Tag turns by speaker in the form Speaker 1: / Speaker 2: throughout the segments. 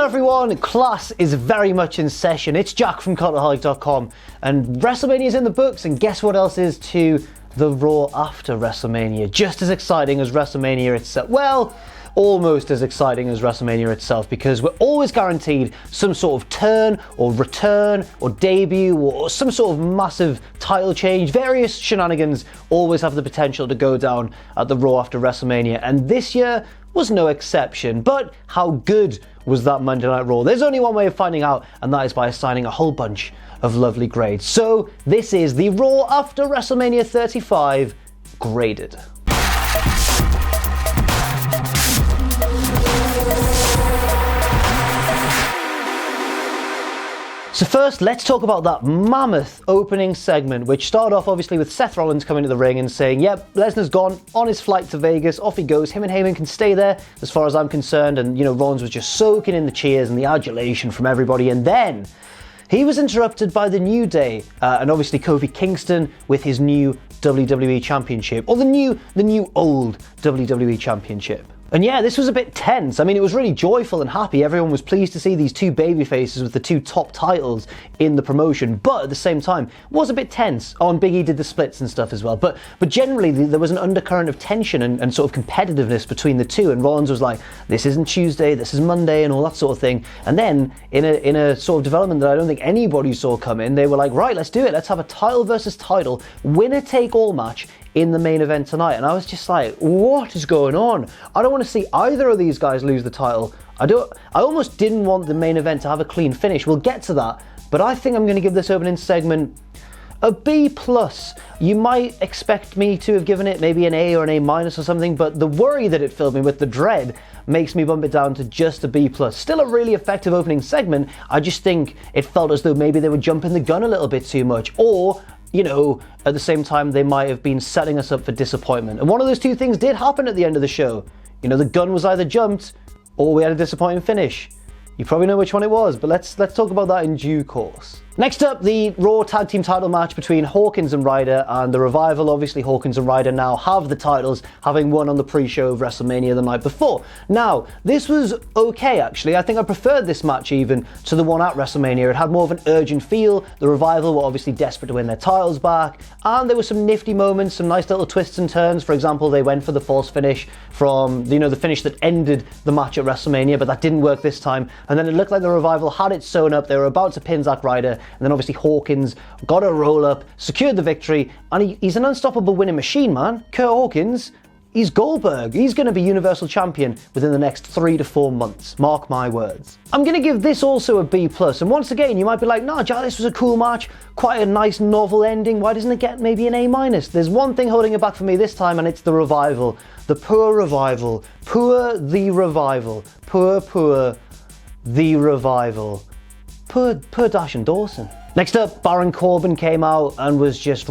Speaker 1: Hello everyone, class is very much in session. It's Jack from Cultaholic.com and WrestleMania is in the books, and guess what else is to the Raw after WrestleMania? Just as exciting as WrestleMania itself. Well, almost as exciting as WrestleMania itself, because we're always guaranteed some sort of turn or return or debut or some sort of massive title change. Various shenanigans always have the potential to go down at the Raw after WrestleMania, and this year was no exception. But how good was that Monday Night Raw? There's only one way of finding out, and that is by assigning a whole bunch of lovely grades. So this is the Raw after WrestleMania 35 graded. So first, let's talk about that mammoth opening segment, which started off obviously with Seth Rollins coming to the ring and saying, yep, Lesnar's gone on his flight to Vegas, off he goes, him and Heyman can stay there as far as I'm concerned. And you know, Rollins was just soaking in the cheers and the adulation from everybody, and then he was interrupted by the New Day, and obviously Kofi Kingston with his new WWE Championship, or the new old WWE Championship. And yeah, this was a bit tense. I mean, it was really joyful and happy. Everyone was pleased to see these two baby faces with the two top titles in the promotion. But at the same time, it was a bit tense. Oh, and Big E did the splits and stuff as well. But generally, there was an undercurrent of tension and sort of competitiveness between the two. And Rollins was like, this isn't Tuesday, this is Monday, and all that sort of thing. And then, in a sort of development that I don't think anybody saw coming, they were like, right, let's do it. Let's have a title versus title, winner-take-all match in the main event tonight. And I was just like, what is going on? I don't want to see either of these guys lose the title. I almost didn't want the main event to have a clean finish. We'll get to that, but I think I'm going to give this opening segment a B+. You might expect me to have given it maybe an A or an A- or something, but the worry that it filled me with, the dread, makes me bump it down to just a B+. Still a really effective opening segment. I just think it felt as though maybe they were jumping the gun a little bit too much, or you know, at the same time, they might have been setting us up for disappointment. And one of those two things did happen at the end of the show. You know, the gun was either jumped or we had a disappointing finish. You probably know which one it was, but let's talk about that in due course. Next up, the Raw Tag Team title match between Hawkins and Ryder and the Revival. Obviously, Hawkins and Ryder now have the titles, having won on the pre-show of WrestleMania the night before. Now, this was okay, actually. I think I preferred this match even to the one at WrestleMania. It had more of an urgent feel. The Revival were obviously desperate to win their titles back, and there were some nifty moments, some nice little twists and turns. For example, they went for the false finish from, you know, the finish that ended the match at WrestleMania, but that didn't work this time. And then it looked like the Revival had it sewn up. They were about to pin Zack Ryder, and then obviously Hawkins got a roll up, secured the victory, and he's an unstoppable winning machine, man. Curt Hawkins, he's Goldberg. He's going to be Universal Champion within the next 3 to 4 months. Mark my words. I'm going to give this also a B+. And once again, you might be like, nah, Jack, this was a cool match. Quite a nice novel ending. Why doesn't it get maybe an A-? There's one thing holding it back for me this time, and it's the Revival. The poor Revival. Poor the Revival. Poor the Revival. Poor Dash and Dawson. Next up, Baron Corbin came out and was just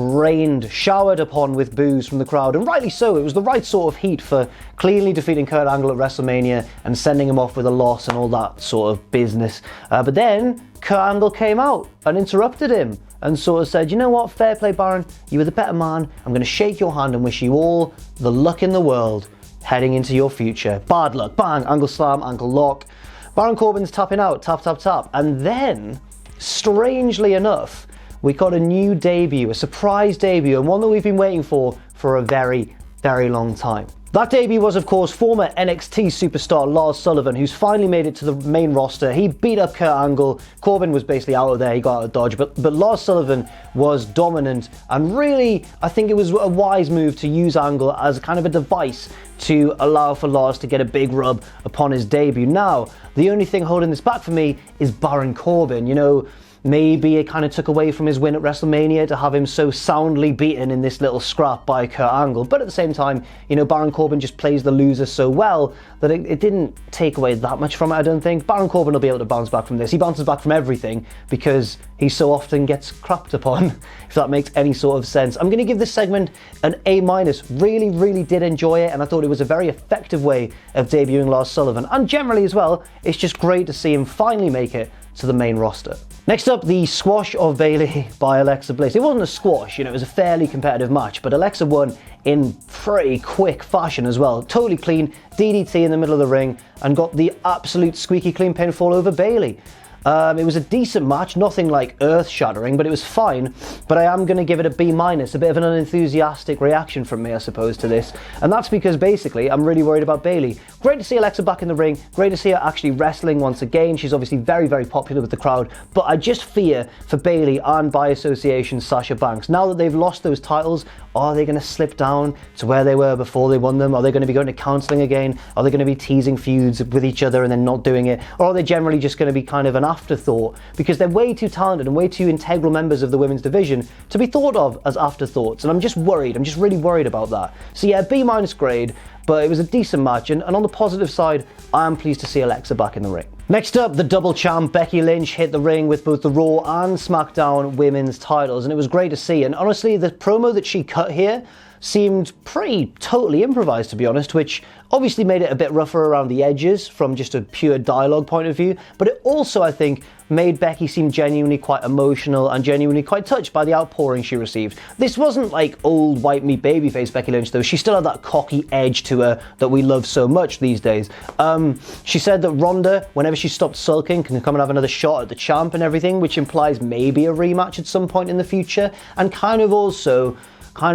Speaker 1: showered upon with boos from the crowd, and rightly so. It was the right sort of heat for cleanly defeating Kurt Angle at WrestleMania and sending him off with a loss and all that sort of business. But then Kurt Angle came out and interrupted him and sort of said, you know what, fair play, Baron, you were the better man. I'm going to shake your hand and wish you all the luck in the world heading into your future. Bad luck, bang, Angle slam, ankle lock. Baron Corbin's tapping out, tap, tap, tap. And then, strangely enough, we got a new debut, a surprise debut, and one that we've been waiting for a very, very long time. That debut was, of course, former NXT superstar Lars Sullivan, who's finally made it to the main roster. He beat up Kurt Angle. Corbin was basically out of there, he got out of dodge, but Lars Sullivan was dominant, and really, I think it was a wise move to use Angle as kind of a device to allow for Lars to get a big rub upon his debut. Now, the only thing holding this back for me is Baron Corbin. You know, maybe it kind of took away from his win at WrestleMania to have him so soundly beaten in this little scrap by Kurt Angle. But at the same time, you know, Baron Corbin just plays the loser so well that it didn't take away that much from it, I don't think. Baron Corbin will be able to bounce back from this. He bounces back from everything because he so often gets crapped upon, if that makes any sort of sense. I'm going to give this segment an A-. Really, really did enjoy it, and I thought it was a very effective way of debuting Lars Sullivan. And generally as well, it's just great to see him finally make it to the main roster. Next up, the squash of Bayley by Alexa Bliss. It wasn't a squash, you know, it was a fairly competitive match, but Alexa won in pretty quick fashion as well. Totally clean, DDT in the middle of the ring, and got the absolute squeaky clean pinfall over Bayley. It was a decent match, nothing like earth-shattering, but it was fine. But I am going to give it a B-, a bit of an unenthusiastic reaction from me, I suppose, to this. And that's because, basically, I'm really worried about Bayley. Great to see Alexa back in the ring, great to see her actually wrestling once again. She's obviously very, very popular with the crowd, but I just fear for Bayley and, by association, Sasha Banks. Now that they've lost those titles, are they going to slip down to where they were before they won them? Are they going to be going to counselling again? Are they going to be teasing feuds with each other and then not doing it? Or are they generally just going to be kind of an afterthought? Because they're way too talented and way too integral members of the women's division to be thought of as afterthoughts. And I'm just worried. I'm just really worried about that. So yeah, B- grade, but it was a decent match. And on the positive side, I am pleased to see Alexa back in the ring. Next up, the double champ Becky Lynch hit the ring with both the Raw and SmackDown women's titles, and it was great to see. And honestly, the promo that she cut here seemed pretty totally improvised, to be honest, which obviously made it a bit rougher around the edges from just a pure dialogue point of view, but it also, I think, made Becky seem genuinely quite emotional and genuinely quite touched by the outpouring she received. This wasn't like old white meat babyface Becky Lynch, though. She still had that cocky edge to her that we love so much these days. She said that Ronda, whenever she stopped sulking, can come and have another shot at the champ and everything, which implies maybe a rematch at some point in the future, and kind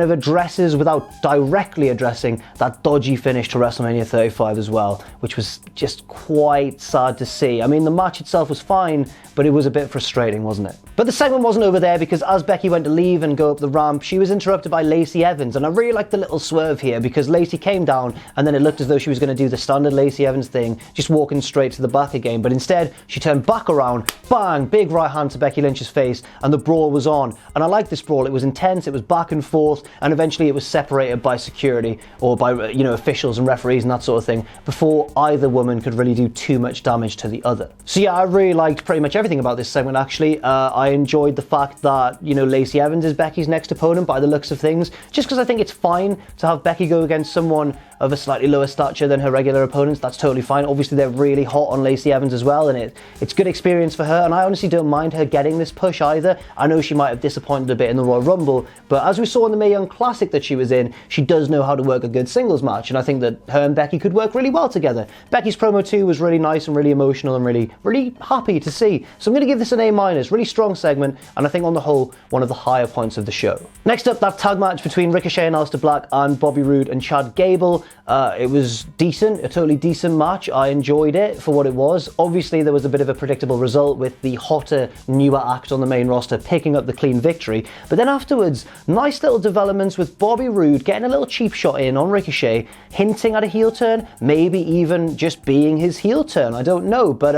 Speaker 1: of addresses, without directly addressing, that dodgy finish to WrestleMania 35 as well, which was just quite sad to see. I mean, the match itself was fine, but it was a bit frustrating, wasn't it? But the segment wasn't over there, because as Becky went to leave and go up the ramp, she was interrupted by Lacey Evans, and I really liked the little swerve here, because Lacey came down, and then it looked as though she was going to do the standard Lacey Evans thing, just walking straight to the back again, but instead, she turned back around, bang, big right hand to Becky Lynch's face, and the brawl was on. And I liked this brawl. It was intense, it was back and forth, and eventually it was separated by security or by officials and referees and that sort of thing before either woman could really do too much damage to the other. So yeah, I really liked pretty much everything about this segment actually. I enjoyed the fact that Lacey Evans is Becky's next opponent by the looks of things, just because I think it's fine to have Becky go against someone of a slightly lower stature than her regular opponents. That's totally fine. Obviously they're really hot on Lacey Evans as well, and it's good experience for her, and I honestly don't mind her getting this push either. I know she might have disappointed a bit in the Royal Rumble, but as we saw in the Mae Young Classic that she was in, she does know how to work a good singles match, and I think that her and Becky could work really well together. Becky's promo too was really nice and really emotional and really happy to see. So I'm going to give this an A-, really strong segment, and I think on the whole, one of the higher points of the show. Next up, that tag match between Ricochet and Aleister Black and Bobby Roode and Chad Gable. It was decent, a totally decent match. I enjoyed it for what it was. Obviously, there was a bit of a predictable result with the hotter, newer act on the main roster picking up the clean victory. But then afterwards, nice little developments with Bobby Roode getting a little cheap shot in on Ricochet, hinting at a heel turn, maybe even just being his heel turn. I don't know, but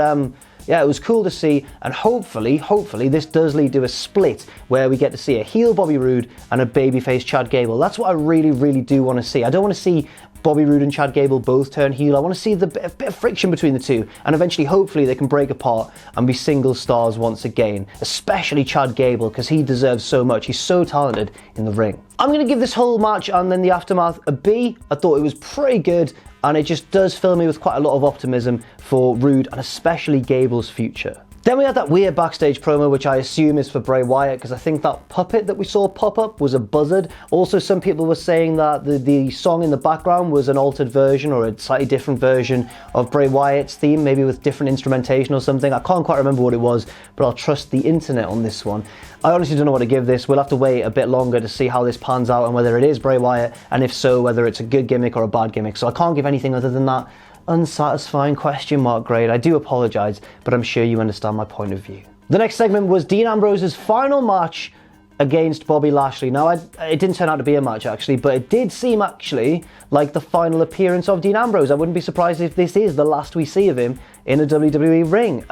Speaker 1: yeah, it was cool to see, and hopefully this does lead to a split where we get to see a heel Bobby Roode and a babyface Chad Gable. That's what I really do want to see. I don't want to see Bobby Roode and Chad Gable both turn heel. I want to see the bit of friction between the two, and eventually, hopefully, they can break apart and be single stars once again, especially Chad Gable, because he deserves so much. He's so talented in the ring. I'm going to give this whole match and then the aftermath a B. I thought it was pretty good, and it just does fill me with quite a lot of optimism for Roode and especially Gable's future. Then we had that weird backstage promo, which I assume is for Bray Wyatt, because I think that puppet that we saw pop up was a buzzard. Also, some people were saying that the song in the background was an altered version or a slightly different version of Bray Wyatt's theme, maybe with different instrumentation or something. I can't quite remember what it was, but I'll trust the internet on this one. I honestly don't know what to give this. We'll have to wait a bit longer to see how this pans out and whether it is Bray Wyatt, and if so, whether it's a good gimmick or a bad gimmick. So I can't give anything other than that unsatisfying question mark grade. I do apologise, but I'm sure you understand my point of view. The next segment was Dean Ambrose's final match against Bobby Lashley. Now, it didn't turn out to be a match, actually, but it did seem, actually, like the final appearance of Dean Ambrose. I wouldn't be surprised if this is the last we see of him in a WWE ring.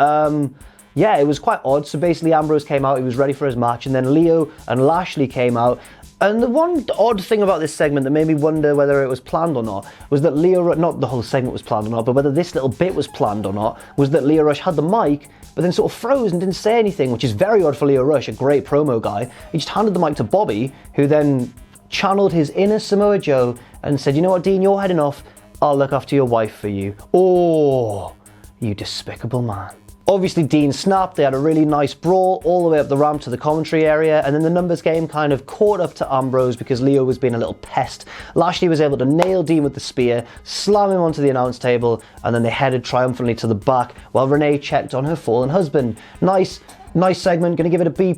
Speaker 1: Yeah, it was quite odd. So basically, Ambrose came out, he was ready for his match, and then Leo and Lashley came out. And the one odd thing about this segment that made me wonder whether it was planned or not was that not the whole segment was planned or not, but whether this little bit was planned or not, was that Leo Rush had the mic, but then sort of froze and didn't say anything, which is very odd for Leo Rush, a great promo guy. He just handed the mic to Bobby, who then channeled his inner Samoa Joe and said, "You know what, Dean, you're heading off. I'll look after your wife for you." Oh, you despicable man. Obviously Dean snapped, they had a really nice brawl all the way up the ramp to the commentary area, and then the numbers game kind of caught up to Ambrose because Leo was being a little pest. Lashley was able to nail Dean with the spear, slam him onto the announce table, and then they headed triumphantly to the back while Renee checked on her fallen husband. Nice segment, gonna give it a B+.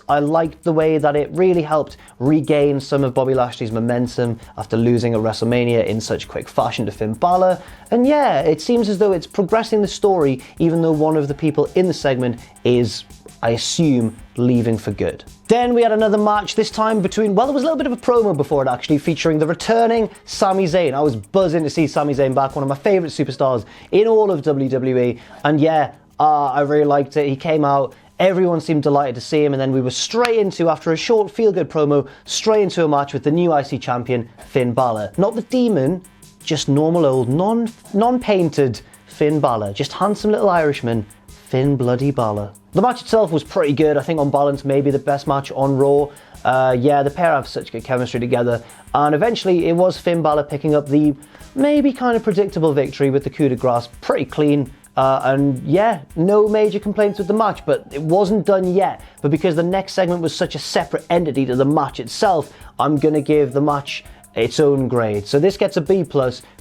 Speaker 1: I liked the way that it really helped regain some of Bobby Lashley's momentum after losing at WrestleMania in such quick fashion to Finn Bálor. And yeah, it seems as though it's progressing the story, even though one of the people in the segment is, I assume, leaving for good. Then we had another match, this time between, well, there was a little bit of a promo before it actually, featuring the returning Sami Zayn. I was buzzing to see Sami Zayn back, one of my favourite superstars in all of WWE. And yeah, I really liked it. He came out, everyone seemed delighted to see him, and then we were straight into, after a short feel-good promo, straight into a match with the new IC champion, Finn Bálor. Not the demon, just normal old, non-painted Finn Bálor. Just handsome little Irishman, Finn bloody Bálor. The match itself was pretty good. I think on balance, maybe the best match on Raw. Yeah, the pair have such good chemistry together. And eventually, it was Finn Bálor picking up the maybe kind of predictable victory with the coup de grace. Pretty clean. And yeah, no major complaints with the match, but it wasn't done yet. But because the next segment was such a separate entity to the match itself, I'm gonna give the match its own grade. So this gets a B+,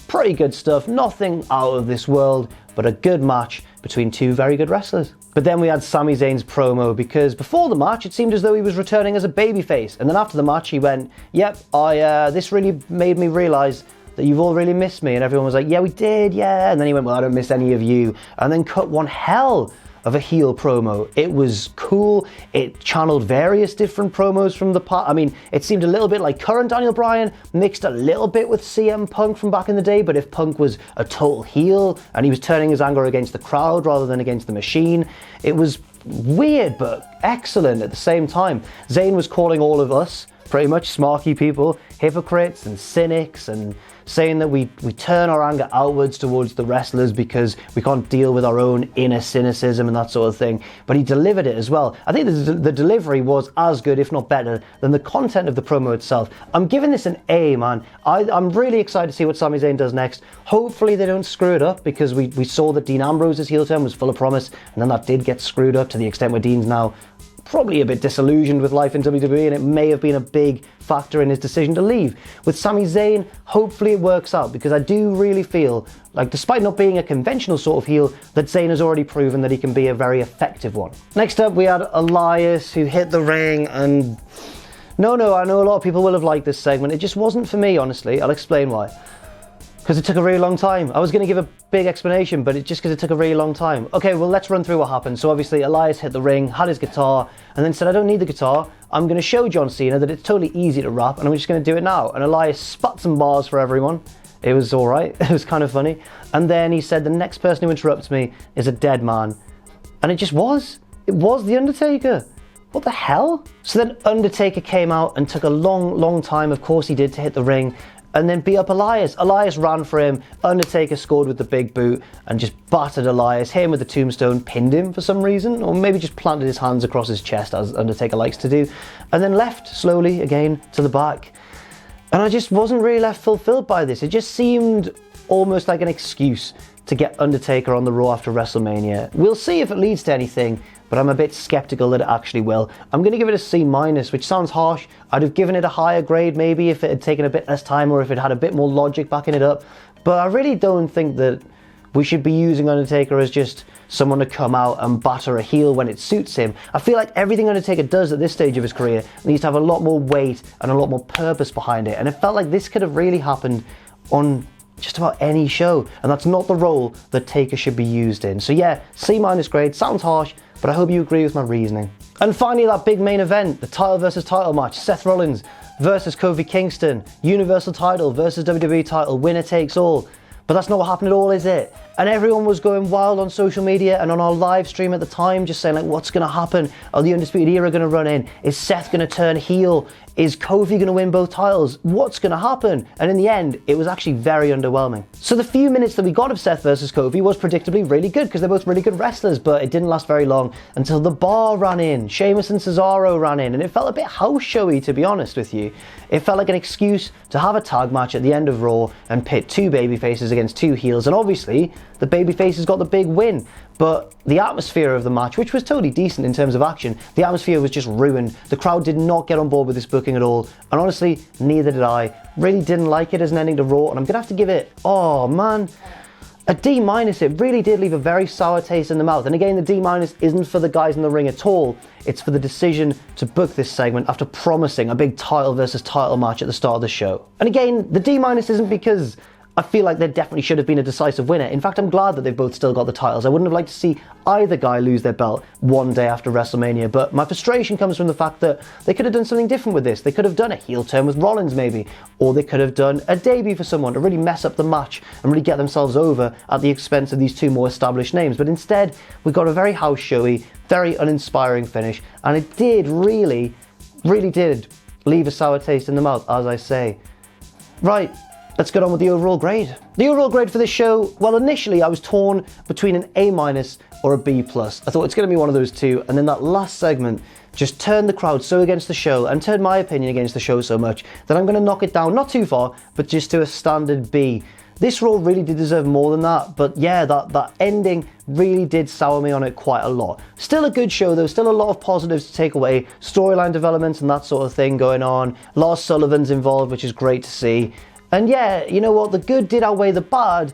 Speaker 1: pretty good stuff, nothing out of this world, but a good match between two very good wrestlers. But then we had Sami Zayn's promo, because before the match, it seemed as though he was returning as a babyface. And then after the match, he went, yep, this really made me realize that you've all really missed me. And everyone was like, yeah, we did, yeah. And then he went, well, I don't miss any of you. And then cut one hell of a heel promo. It was cool. It channeled various different promos from the past. I mean, it seemed a little bit like current Daniel Bryan, mixed a little bit with CM Punk from back in the day, but if Punk was a total heel and he was turning his anger against the crowd rather than against the machine, it was weird but excellent at the same time. Zayn was calling all of us, pretty much smarky people, hypocrites and cynics, and saying that we turn our anger outwards towards the wrestlers because we can't deal with our own inner cynicism and that sort of thing. But he delivered it as well. I think the delivery was as good, if not better, than the content of the promo itself. I'm giving this an A, man. I'm really excited to see what Sami Zayn does next. Hopefully they don't screw it up, because we saw that Dean Ambrose's heel turn was full of promise, and then that did get screwed up to the extent where Dean's now probably a bit disillusioned with life in WWE, and it may have been a big factor in his decision to leave. With Sami Zayn, hopefully it works out, because I do really feel like, despite not being a conventional sort of heel, that Zayn has already proven that he can be a very effective one. Next up, we had Elias, who hit the ring, and no, I know a lot of people will have liked this segment. It just wasn't for me, honestly. I'll explain why. Because it took a really long time. I was going to give a big explanation, but it's just because it took a really long time. Okay, well, let's run through what happened. So obviously, Elias hit the ring, had his guitar, and then said, I don't need the guitar. I'm going to show John Cena that it's totally easy to rap, and I'm just going to do it now. And Elias spat some bars for everyone. It was all right. It was kind of funny. And then he said, the next person who interrupts me is a dead man. And it just was. It was The Undertaker. What the hell? So then Undertaker came out and took a long time, of course he did, to hit the ring, and then beat up Elias. Elias ran for him, Undertaker scored with the big boot and just battered Elias, hit him with the tombstone, pinned him for some reason, or maybe just planted his hands across his chest, as Undertaker likes to do, and then left slowly again to the back. And I just wasn't really left fulfilled by this. It just seemed almost like an excuse to get Undertaker on the Raw after WrestleMania. We'll see if it leads to anything, but I'm a bit skeptical that it actually will. I'm going to give it a C-, which sounds harsh. I'd have given it a higher grade maybe if it had taken a bit less time, or if it had a bit more logic backing it up. But I really don't think that we should be using Undertaker as just someone to come out and batter a heel when it suits him. I feel like everything Undertaker does at this stage of his career needs to have a lot more weight and a lot more purpose behind it. And it felt like this could have really happened on just about any show, and that's not the role that Taker should be used in. So yeah, C- grade, sounds harsh, but I hope you agree with my reasoning. And finally, that big main event, the title versus title match, Seth Rollins versus Kofi Kingston, Universal title versus WWE title, winner takes all. But that's not what happened at all, is it? And everyone was going wild on social media and on our live stream at the time, just saying like, what's going to happen? Are the Undisputed Era going to run in? Is Seth going to turn heel? Is Kofi going to win both titles? What's going to happen? And in the end, it was actually very underwhelming. So the few minutes that we got of Seth versus Kofi was predictably really good, because they're both really good wrestlers, but it didn't last very long until the Bar ran in, Sheamus and Cesaro ran in, and it felt a bit house showy, to be honest with you. It felt like an excuse to have a tag match at the end of Raw and pit two babyfaces against two heels, and obviously, the babyfaces got the big win. But the atmosphere of the match, which was totally decent in terms of action, the atmosphere was just ruined. The crowd did not get on board with this booking at all. And honestly, neither did I. Really didn't like it as an ending to Raw. And I'm going to have to give it, oh man, a D-. It really did leave a very sour taste in the mouth. And again, the D- isn't for the guys in the ring at all. It's for the decision to book this segment after promising a big title versus title match at the start of the show. And again, the D- isn't because I feel like there definitely should have been a decisive winner. In fact, I'm glad that they've both still got the titles. I wouldn't have liked to see either guy lose their belt one day after WrestleMania, but my frustration comes from the fact that they could have done something different with this. They could have done a heel turn with Rollins maybe, or they could have done a debut for someone to really mess up the match and really get themselves over at the expense of these two more established names. But instead, we got a very house showy, very uninspiring finish, and it did really did leave a sour taste in the mouth, as I say. Right. Let's get on with the overall grade. The overall grade for this show, well, initially I was torn between an A- or a B+. I thought it's going to be one of those two, and then that last segment just turned the crowd so against the show and turned my opinion against the show so much that I'm going to knock it down, not too far, but just to a standard B. This Raw really did deserve more than that, but yeah, that ending really did sour me on it quite a lot. Still a good show though, still a lot of positives to take away, storyline developments and that sort of thing going on. Lars Sullivan's involved, which is great to see. And yeah, you know what, the good did outweigh the bad,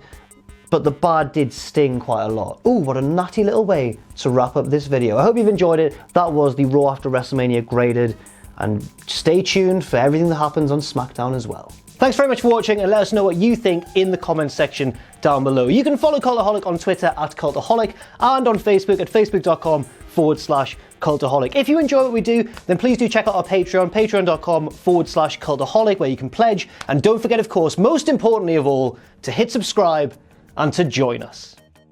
Speaker 1: but the bad did sting quite a lot. Ooh, what a nutty little way to wrap up this video. I hope you've enjoyed it. That was the Raw after WrestleMania graded, and stay tuned for everything that happens on SmackDown as well. Thanks very much for watching, and let us know what you think in the comments section down below. You can follow Cultaholic on Twitter at Cultaholic and on Facebook at facebook.com/Cultaholic. If you enjoy what we do, then please do check out our Patreon, patreon.com/Cultaholic, where you can pledge. And don't forget, of course, most importantly of all, to hit subscribe and to join us.